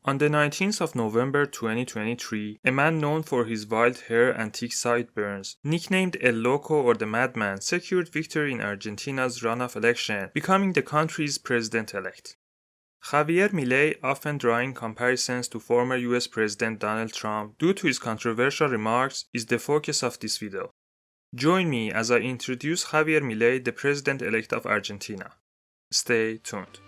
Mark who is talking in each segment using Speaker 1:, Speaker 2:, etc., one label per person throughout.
Speaker 1: On the 19th of November 2023, a man known for his wild hair and thick sideburns, nicknamed El Loco or the Madman, secured victory in Argentina's runoff election, becoming the country's president-elect. Javier Milei, often drawing comparisons to former US President Donald Trump due to his controversial remarks, is the focus of this video. Join me as I introduce Javier Milei, the president-elect of Argentina. Stay tuned.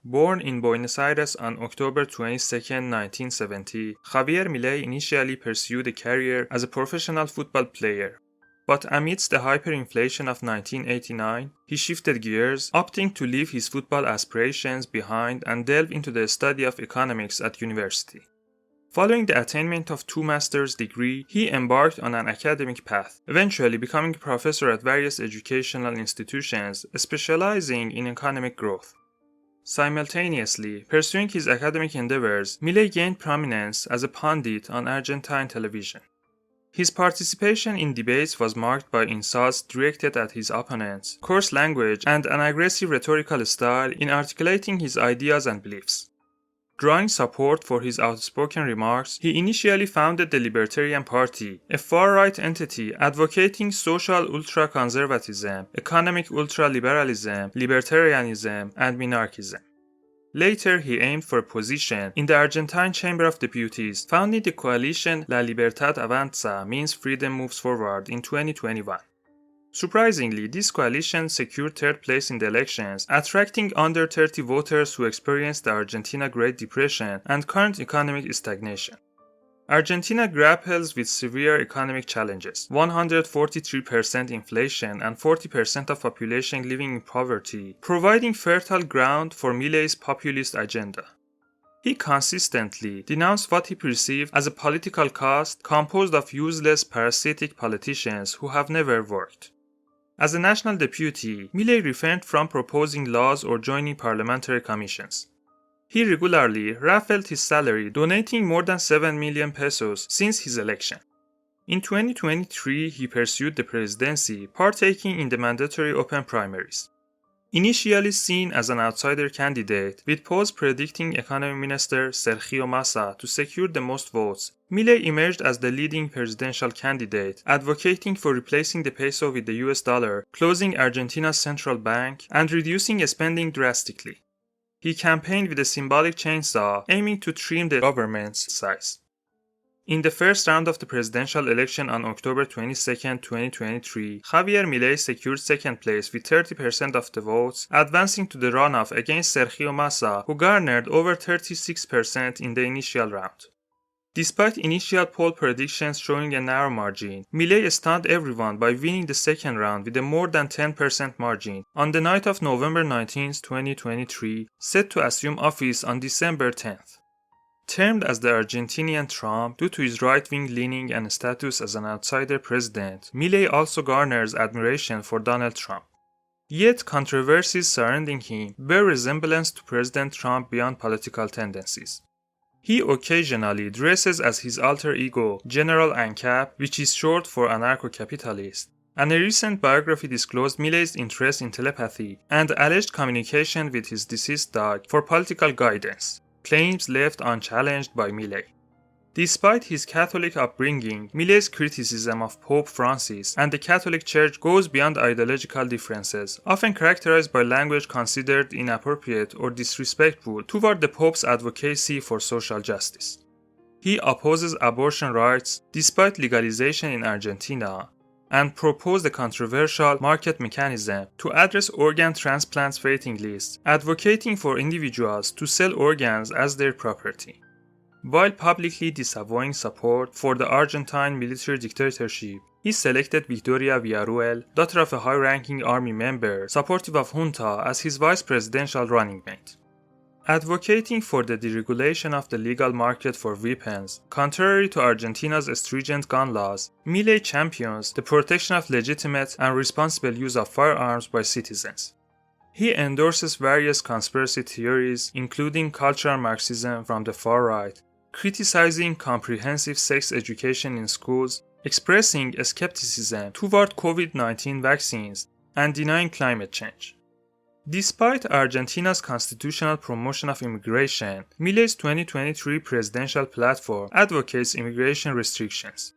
Speaker 1: Born in Buenos Aires on October 22, 1970, Javier Milei initially pursued a career as a professional football player. But amidst the hyperinflation of 1989, he shifted gears, opting to leave his football aspirations behind and delve into the study of economics at university. Following the attainment of 2 master's degrees, he embarked on an academic path, eventually becoming a professor at various educational institutions, specializing in economic growth. Simultaneously, pursuing his academic endeavors, Milei gained prominence as a pundit on Argentine television. His participation in debates was marked by insults directed at his opponents, coarse language, and an aggressive rhetorical style in articulating his ideas and beliefs. Drawing support for his outspoken remarks, he initially founded the Libertarian Party, a far-right entity advocating social ultra-conservatism, economic ultra-liberalism, libertarianism, and minarchism. Later, he aimed for a position in the Argentine Chamber of Deputies, founding the coalition La Libertad Avanza, means freedom moves forward, in 2021. Surprisingly, this coalition secured 3rd place in the elections, attracting under 30 voters who experienced the Argentina Great Depression and current economic stagnation. Argentina grapples with severe economic challenges, 143% inflation and 40% of population living in poverty, providing fertile ground for Milei's populist agenda. He consistently denounced what he perceived as a political caste composed of useless parasitic politicians who have never worked. As a national deputy, Milei refrained from proposing laws or joining parliamentary commissions. He regularly raffled his salary, donating more than 7 million pesos since his election. In 2023, he pursued the presidency, partaking in the mandatory open primaries. Initially seen as an outsider candidate, with polls predicting Economy Minister Sergio Massa to secure the most votes, Milei emerged as the leading presidential candidate, advocating for replacing the peso with the US dollar, closing Argentina's central bank, and reducing spending drastically. He campaigned with a symbolic chainsaw, aiming to trim the government's size. In the first round of the presidential election on October 22, 2023, Javier Milei secured 2nd place with 30% of the votes, advancing to the runoff against Sergio Massa, who garnered over 36% in the initial round. Despite initial poll predictions showing a narrow margin, Milei stunned everyone by winning the 2nd round with a more than 10% margin on the night of November 19, 2023, set to assume office on December 10th. Termed as the Argentinian Trump due to his right-wing leaning and status as an outsider president, Milei also garners admiration for Donald Trump. Yet controversies surrounding him bear resemblance to President Trump beyond political tendencies. He occasionally dresses as his alter ego, General ANCAP, which is short for anarcho-capitalist, and a recent biography disclosed Milei's interest in telepathy and alleged communication with his deceased dog for political guidance, claims left unchallenged by Milei. Despite his Catholic upbringing, Milei's criticism of Pope Francis and the Catholic Church goes beyond ideological differences, often characterized by language considered inappropriate or disrespectful toward the Pope's advocacy for social justice. He opposes abortion rights despite legalization in Argentina, and proposed a controversial market mechanism to address organ transplants waiting lists, advocating for individuals to sell organs as their property. While publicly disavowing support for the Argentine military dictatorship, he selected Victoria Villarruel, daughter of a high-ranking army member supportive of junta, as his vice presidential running mate. Advocating for the deregulation of the legal market for weapons, contrary to Argentina's stringent gun laws, Milei champions the protection of legitimate and responsible use of firearms by citizens. He endorses various conspiracy theories, including cultural Marxism from the far right, criticizing comprehensive sex education in schools, expressing skepticism toward COVID-19 vaccines and denying climate change. Despite Argentina's constitutional promotion of immigration, Milei's 2023 presidential platform advocates immigration restrictions.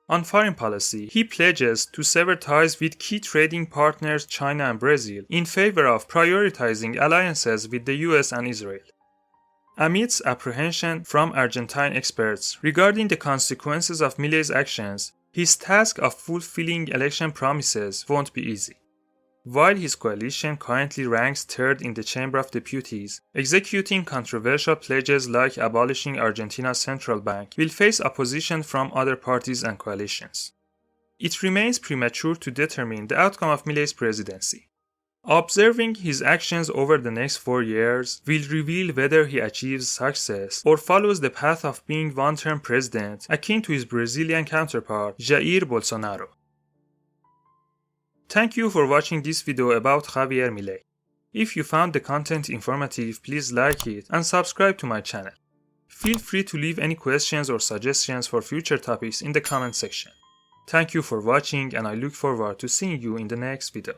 Speaker 1: On foreign policy, he pledges to sever ties with key trading partners China and Brazil in favor of prioritizing alliances with the US and Israel. Amidst apprehension from Argentine experts regarding the consequences of Milei's actions, his task of fulfilling election promises won't be easy. While his coalition currently ranks third in the Chamber of Deputies, executing controversial pledges like abolishing Argentina's central bank will face opposition from other parties and coalitions. It remains premature to determine the outcome of Milei's presidency. Observing his actions over the next 4 years will reveal whether he achieves success or follows the path of being one-term president akin to his Brazilian counterpart, Jair Bolsonaro. Thank you for watching this video about Javier Milei. If you found the content informative, please like it and subscribe to my channel. Feel free to leave any questions or suggestions for future topics in the comment section. Thank you for watching and I look forward to seeing you in the next video.